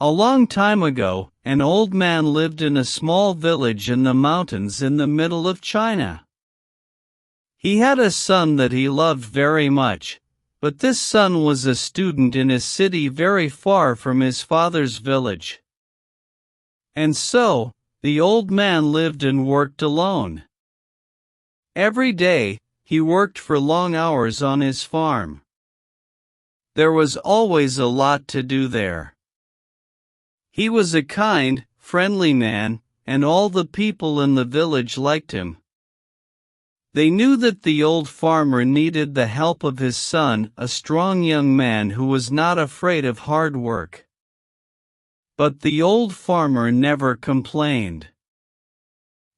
A long time ago, an old man lived in a small village in the mountains in the middle of China. He had a son that he loved very much, but this son was a student in a city very far from his father's village. And so, the old man lived and worked alone. Every day, he worked for long hours on his farm. There was always a lot to do there. He was a kind, friendly man, and all the people in the village liked him. They knew that the old farmer needed the help of his son, a strong young man who was not afraid of hard work. But the old farmer never complained.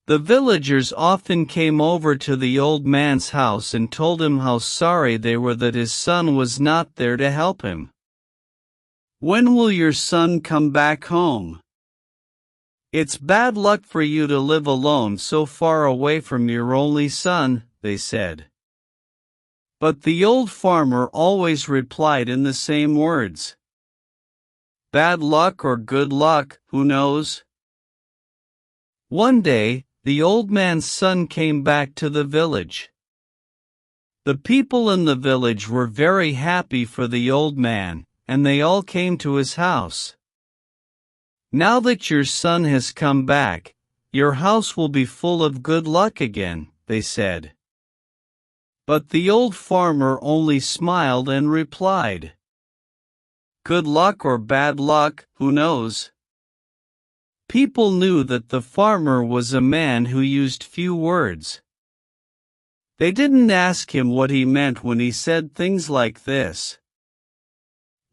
The villagers often came over to the old man's house and told him how sorry they were that his son was not there to help him. "When will your son come back home? It's bad luck for you to live alone so far away from your only son," they said. But the old farmer always replied in the same words. "Bad luck or good luck, who knows?" One day, the old man's son came back to the village. The people in the village were very happy for the old man, and they all came to his house. "Now that your son has come back, your house will be full of good luck again," they said. But the old farmer only smiled and replied, "Good luck or bad luck, who knows?" People knew that the farmer was a man who used few words. They didn't ask him what he meant when he said things like this.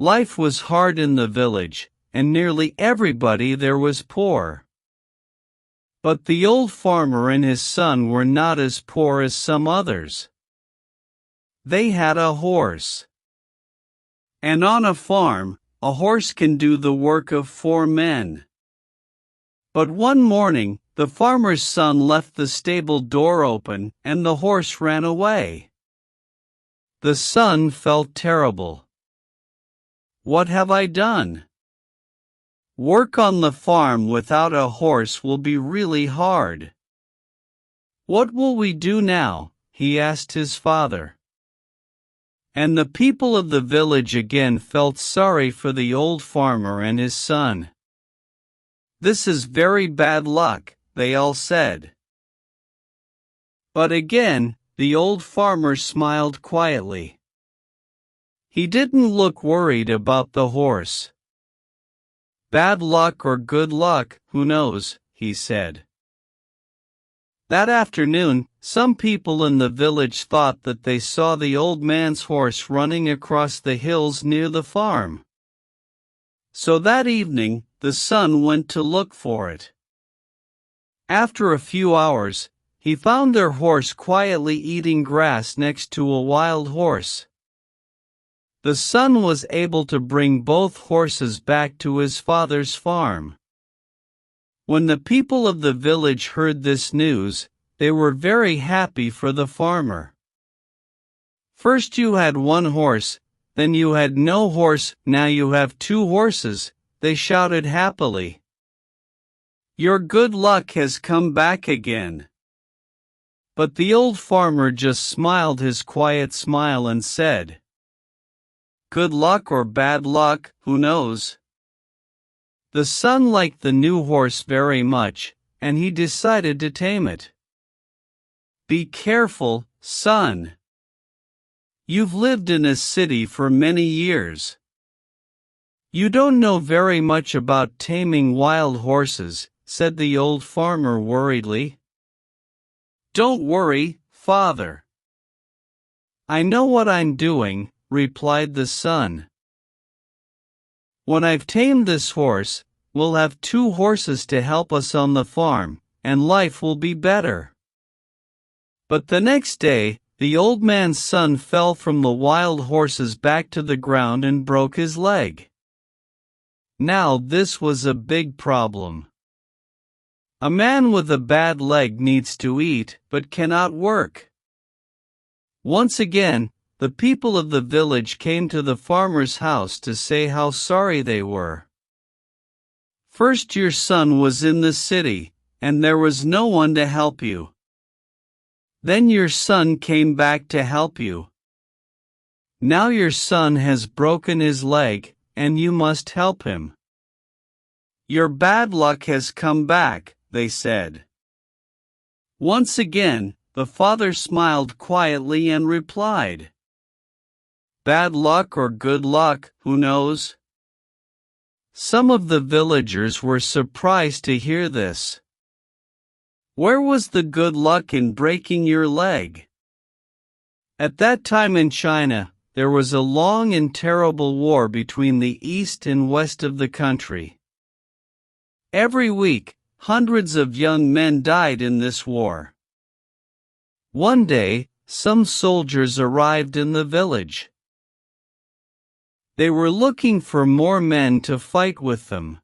Life was hard in the village, and nearly everybody there was poor. But the old farmer and his son were not as poor as some others. They had a horse. And on a farm, a horse can do the work of 4 men. But one morning, the farmer's son left the stable door open, and the horse ran away. The son felt terrible. "What have I done? Work on the farm without a horse will be really hard. What will we do now?" he asked his father. And the people of the village again felt sorry for the old farmer and his son. "This is very bad luck," they all said. But again, the old farmer smiled quietly. He didn't look worried about the horse. "Bad luck or good luck, who knows?" he said. That afternoon, some people in the village thought that they saw the old man's horse running across the hills near the farm. So that evening, the son went to look for it. After a few hours, he found their horse quietly eating grass next to a wild horse. The son was able to bring both horses back to his father's farm. When the people of the village heard this news, they were very happy for the farmer. "First you had 1 horse, then you had no horse, now you have 2 horses," they shouted happily. "Your good luck has come back again." But the old farmer just smiled his quiet smile and said, "Good luck or bad luck, who knows?" The son liked the new horse very much, and he decided to tame it. "Be careful, son. You've lived in a city for many years. You don't know very much about taming wild horses," said the old farmer worriedly. "Don't worry, father. I know what I'm doing," replied the son. "When I've tamed this horse, we'll have 2 horses to help us on the farm, and life will be better." But the next day, the old man's son fell from the wild horse's back to the ground and broke his leg. Now this was a big problem. A man with a bad leg needs to eat, but cannot work. Once again, the people of the village came to the farmer's house to say how sorry they were. First your son was in the city, and there was no one to help you. Then your son came back to help you. Now your son has broken his leg, and you must help him. Your bad luck has come back, they said. Once again, the father smiled quietly and replied, "Bad luck or good luck, who knows?" Some of the villagers were surprised to hear this. Where was the good luck in breaking your leg? At that time in China, there was a long and terrible war between the east and west of the country. Every week, hundreds of young men died in this war. One day, some soldiers arrived in the village. They were looking for more men to fight with them.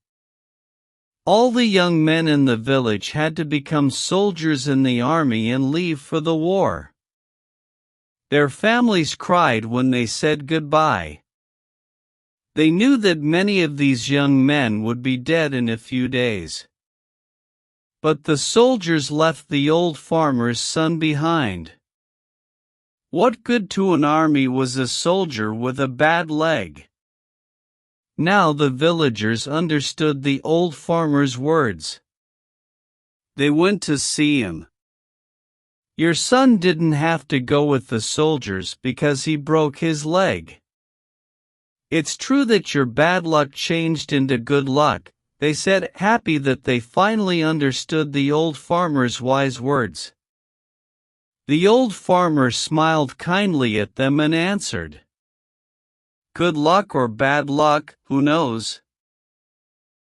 All the young men in the village had to become soldiers in the army and leave for the war. Their families cried when they said goodbye. They knew that many of these young men would be dead in a few days. But the soldiers left the old farmer's son behind. What good to an army was a soldier with a bad leg? Now the villagers understood the old farmer's words. They went to see him. Your son didn't have to go with the soldiers because he broke his leg. It's true that your bad luck changed into good luck, they said, happy that they finally understood the old farmer's wise words. The old farmer smiled kindly at them and answered, "Good luck or bad luck, who knows?"